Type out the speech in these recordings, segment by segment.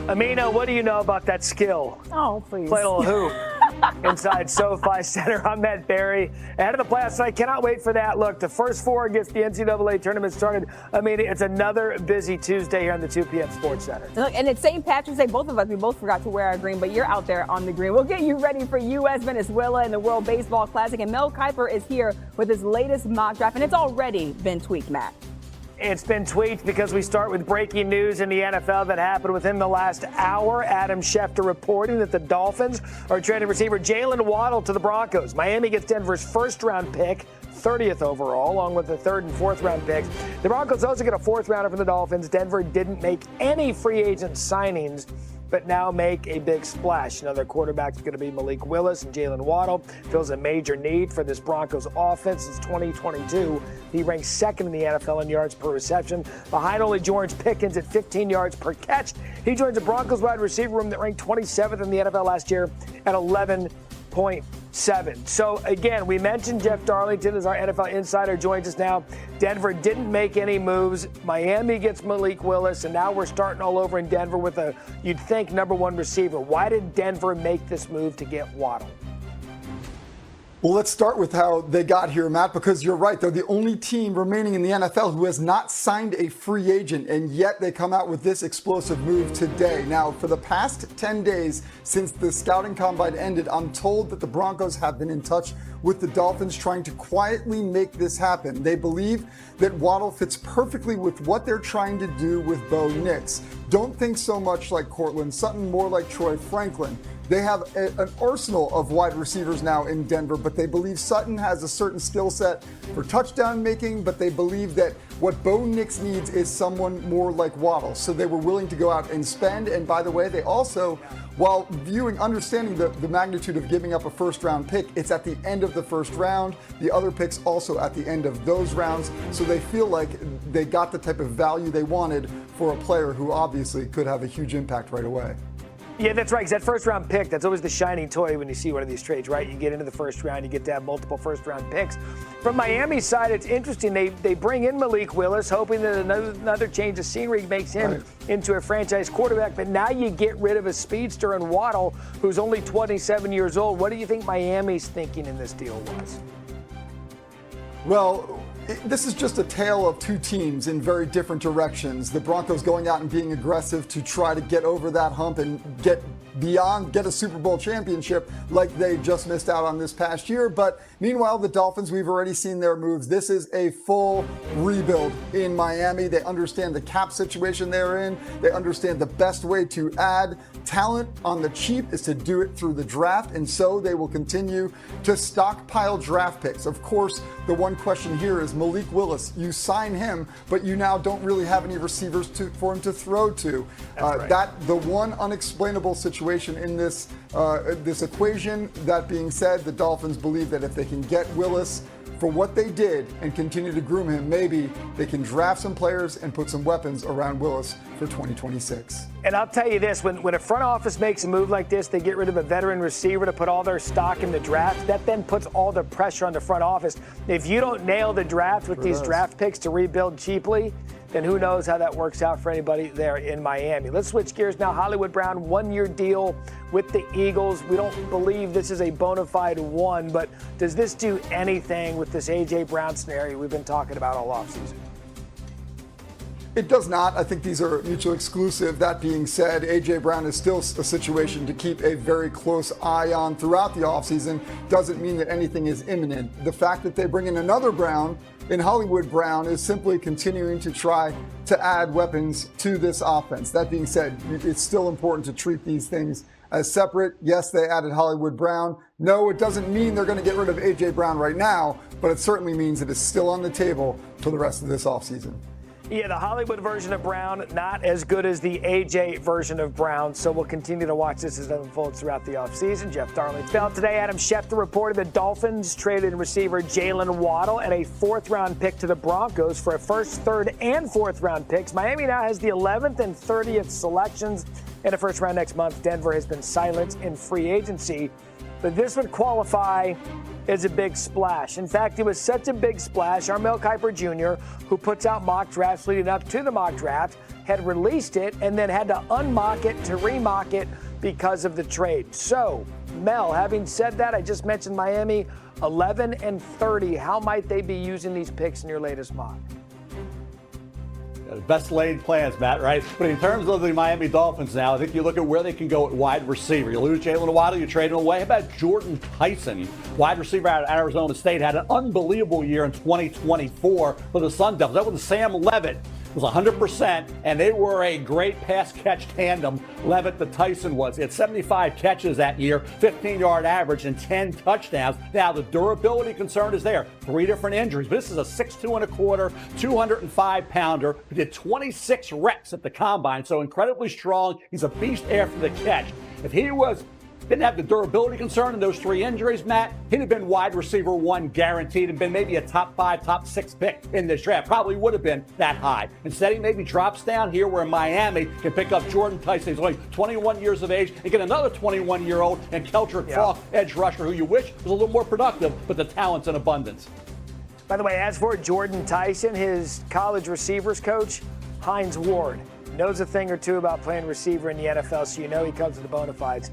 Amina, what do you know about that skill? Oh, please. Play a little hoop inside SoFi Center. I'm Matt Berry. Ahead of the playoffs tonight, cannot wait for that. Look, the first four gets the NCAA tournament started. I mean, it's another busy Tuesday here on the 2 p.m. Sports Center. Look, and it's St. Patrick's Day. Both of us, we both forgot to wear our green, but you're out there on the green. We'll get you ready for U.S. Venezuela in the World Baseball Classic. And Mel Kiper is here with his latest mock draft, and it's already been tweaked, Matt. It's been tweaked because we start with breaking news in the NFL that happened within the last hour. Adam Schefter reporting that the Dolphins are trading receiver Jalen Waddle to the Broncos. Miami gets Denver's first-round pick, 30th overall, along with the third and fourth-round picks. The Broncos also get a fourth-rounder from the Dolphins. Denver didn't make any free agent signings, but now make a big splash. Another quarterback is going to be Malik Willis, and Jalen Waddle fills a major need for this Broncos offense since 2022. He ranks second in the NFL in yards per reception, behind only George Pickens at 15 yards per catch. He joins the Broncos wide receiver room that ranked 27th in the NFL last year at 11.7. So, again, we mentioned Jeff Darlington as our NFL insider, joins us now. Denver didn't make any moves. Miami gets Malik Willis, and now we're starting all over in Denver with a, you'd think, number one receiver. Why did Denver make this move to get Waddle? Well, let's start with how they got here, Matt, because you're right. They're the only team remaining in the NFL who has not signed a free agent, and yet they come out with this explosive move today. Now, for the past 10 days since the scouting combine ended, I'm told that the Broncos have been in touch with the Dolphins trying to quietly make this happen. They believe that Waddle fits perfectly with what they're trying to do with Bo Nix. Don't think so much like Cortland Sutton, more like Troy Franklin. They have an arsenal of wide receivers now in Denver, but they believe Sutton has a certain skill set for touchdown making, but they believe that what Bo Nix needs is someone more like Waddle. So they were willing to go out and spend. And by the way, they also, while understanding the magnitude of giving up a first-round pick, it's at the end of the first round. The other picks also at the end of those rounds. So they feel like they got the type of value they wanted for a player who obviously could have a huge impact right away. Yeah, that's right, because that first-round pick, that's always the shining toy when you see one of these trades, right? You get into the first round, you get to have multiple first-round picks. From Miami's side, it's interesting. They bring in Malik Willis, hoping that another change of scenery makes him into a franchise quarterback. But now you get rid of a speedster in Waddle, who's only 27 years old. What do you think Miami's thinking in this deal was? Well, this is just a tale of two teams in very different directions. The Broncos going out and being aggressive to try to get over that hump and get a Super Bowl championship like they just missed out on this past year. But meanwhile, the Dolphins, we've already seen their moves. This is a full rebuild in Miami. They understand the cap situation they're in. They understand the best way to add talent on the cheap is to do it through the draft. And so they will continue to stockpile draft picks. Of course, the one question here is Malik Willis. You sign him, but you now don't really have any receivers for him to throw to. The one unexplainable situation in this equation. That being said, the Dolphins believe that if they can get Willis for what they did and continue to groom him, maybe they can draft some players and put some weapons around Willis for 2026. And I'll tell you this, when a front office makes a move like this, they get rid of a veteran receiver to put all their stock in the draft. That then puts all the pressure on the front office. If you don't nail the draft with these draft picks to rebuild cheaply, then who knows how that works out for anybody there in Miami. Let's switch gears now. Hollywood Brown, one-year deal with the Eagles. We don't believe this is a bona fide one, but does this do anything with this A.J. Brown scenario we've been talking about all offseason? It does not. I think these are mutually exclusive. That being said, A.J. Brown is still a situation to keep a very close eye on throughout the offseason. Doesn't mean that anything is imminent. The fact that they bring in another Brown in Hollywood Brown is simply continuing to try to add weapons to this offense. That being said, it's still important to treat these things as separate. Yes, they added Hollywood Brown. No, it doesn't mean they're going to get rid of A.J. Brown right now, but it certainly means it is still on the table for the rest of this offseason. Yeah, the Hollywood version of Brown, not as good as the A.J. version of Brown, so we'll continue to watch this as it unfolds throughout the offseason. Jeff Darlington. Today, Adam Schefter reported the Dolphins traded receiver Jalen Waddle and a fourth-round pick to the Broncos for a first, third, and fourth-round picks. Miami now has the 11th and 30th selections in the first round next month. Denver has been silent in free agency, but this would qualify is a big splash. In fact, it was such a big splash, our Mel Kiper Jr., who puts out mock drafts leading up to the mock draft, had released it and then had to unmock it to remock it because of the trade. So, Mel, having said that, I just mentioned Miami, 11 and 30. How might they be using these picks in your latest mock? Best laid plans, Matt, right? But in terms of the Miami Dolphins now, I think you look at where they can go at wide receiver. You lose Jalen Waddle, you trade him away. How about Jordan Tyson, wide receiver out of Arizona State, had an unbelievable year in 2024 for the Sun Devils. That was Sam Levitt. It was 100%, and they were a great pass-catch tandem, Levitt to Tyson was. He had 75 catches that year, 15-yard average, and 10 touchdowns. Now, the durability concern is there. 3 different injuries, but this is a 6'2 1/4", 205-pounder who did 26 reps at the Combine, so incredibly strong. He's a beast after the catch. If he didn't have the durability concern and those 3 injuries, Matt, he'd have been wide receiver 1 guaranteed and been maybe a top 5, top 6 pick in this draft. Probably would have been that high. Instead, he maybe drops down here where Miami can pick up Jordan Tyson. He's only 21 years of age and get another 21-year-old and Keltrick Falk, edge rusher, who you wish was a little more productive, but the talent's in abundance. By the way, as for Jordan Tyson, his college receivers coach, Hines Ward, knows a thing or two about playing receiver in the NFL, so you know he comes with the bona fides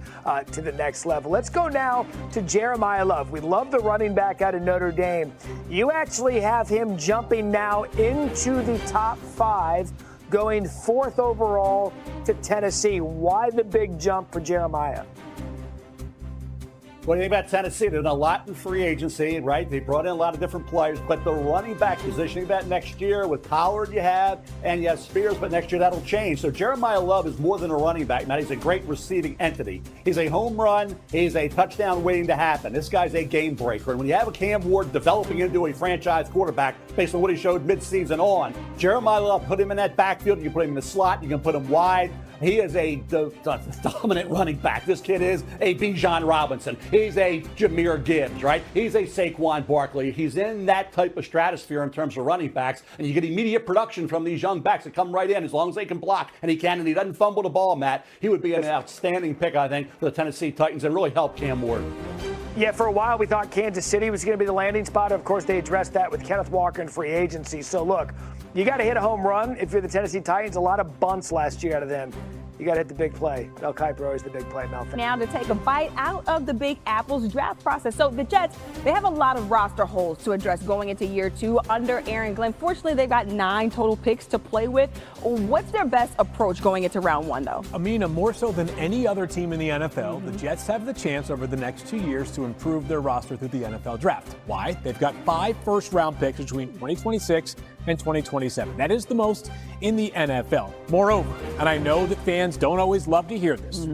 to the next level. Let's go now to Jeremiah Love. We love the running back out of Notre Dame. You actually have him jumping now into the top 5, going 4th overall to Tennessee. Why the big jump for Jeremiah? What do you think about Tennessee? They've done a lot in free agency, right? They brought in a lot of different players, but the running back position, that next year with Pollard you have, and you have Spears, but next year that'll change. So Jeremiah Love is more than a running back. Now, he's a great receiving entity. He's a home run. He's a touchdown waiting to happen. This guy's a game breaker. And when you have a Cam Ward developing into a franchise quarterback based on what he showed midseason on, Jeremiah Love, put him in that backfield. You can put him in the slot. You can put him wide. He is a dominant running back. This kid is a Bijan Robinson. He's a Jahmyr Gibbs, right? He's a Saquon Barkley. He's in that type of stratosphere in terms of running backs, and you get immediate production from these young backs that come right in as long as they can block, and he can, and he doesn't fumble the ball, Matt. He would be an outstanding pick, I think, for the Tennessee Titans and really help Cam Ward. Yeah, for a while we thought Kansas City was going to be the landing spot. Of course, they addressed that with Kenneth Walker in free agency. So, look, you got to hit a home run if you're the Tennessee Titans. A lot of bunts last year out of them. You got to hit the big play. Mel Kiper always the big play, Mel. Now to take a bite out of the Big Apple's draft process. So the Jets, they have a lot of roster holes to address going into year 2 under Aaron Glenn. Fortunately, they've got 9 total picks to play with. What's their best approach going into round 1, though? Amina, more so than any other team in the NFL, the Jets have the chance over the next 2 years to improve their roster through the NFL draft. Why? They've got 5 first-round picks between 2026 and 2027. That is the most in the NFL. Moreover, and I know that fans don't always love to hear this,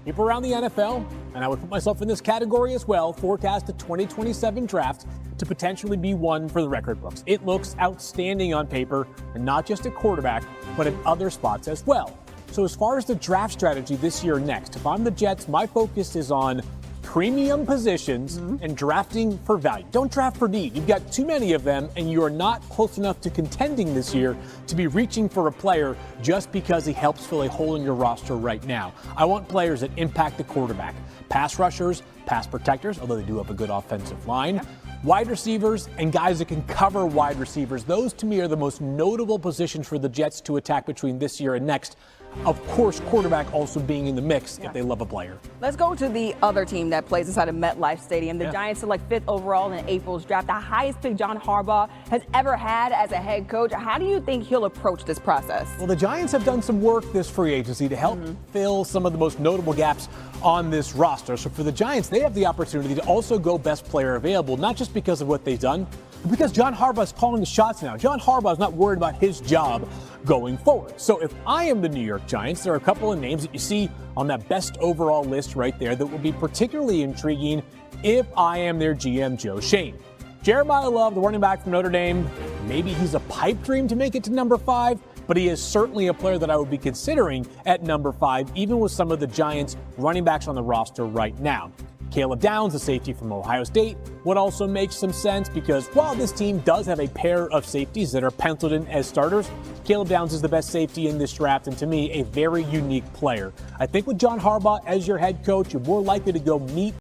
people around the NFL, and I would put myself in this category as well, forecast a 2027 draft to potentially be one for the record books. It looks outstanding on paper, and not just at quarterback, but at other spots as well. So as far as the draft strategy this year next, if I'm the Jets, my focus is on premium positions and drafting for value. Don't draft for need. You've got too many of them, and you are not close enough to contending this year to be reaching for a player just because he helps fill a hole in your roster right now. I want players that impact the quarterback. Pass rushers, pass protectors, although they do have a good offensive line. Wide receivers and guys that can cover wide receivers. Those, to me, are the most notable positions for the Jets to attack between this year and next. Of course, quarterback also being in the mix if they love a player. Let's go to the other team that plays inside of MetLife Stadium. The Giants select 5th overall in April's draft, the highest pick John Harbaugh has ever had as a head coach. How do you think he'll approach this process? Well, the Giants have done some work this free agency to help fill some of the most notable gaps on this roster. So for the Giants, they have the opportunity to also go best player available, not just because of what they've done, but because John Harbaugh is calling the shots now. John Harbaugh is not worried about his job going forward. So if I am the New York Giants, there are a couple of names that you see on that best overall list right there that will be particularly intriguing if I am their GM, Joe Shane. Jeremiah Love, the running back from Notre Dame, maybe he's a pipe dream to make it to number 5, but he is certainly a player that I would be considering at number 5, even with some of the Giants running backs on the roster right now. Caleb Downs, the safety from Ohio State, would also make some sense because while this team does have a pair of safeties that are penciled in as starters, Caleb Downs is the best safety in this draft and to me a very unique player. I think with John Harbaugh as your head coach, you're more likely to go meet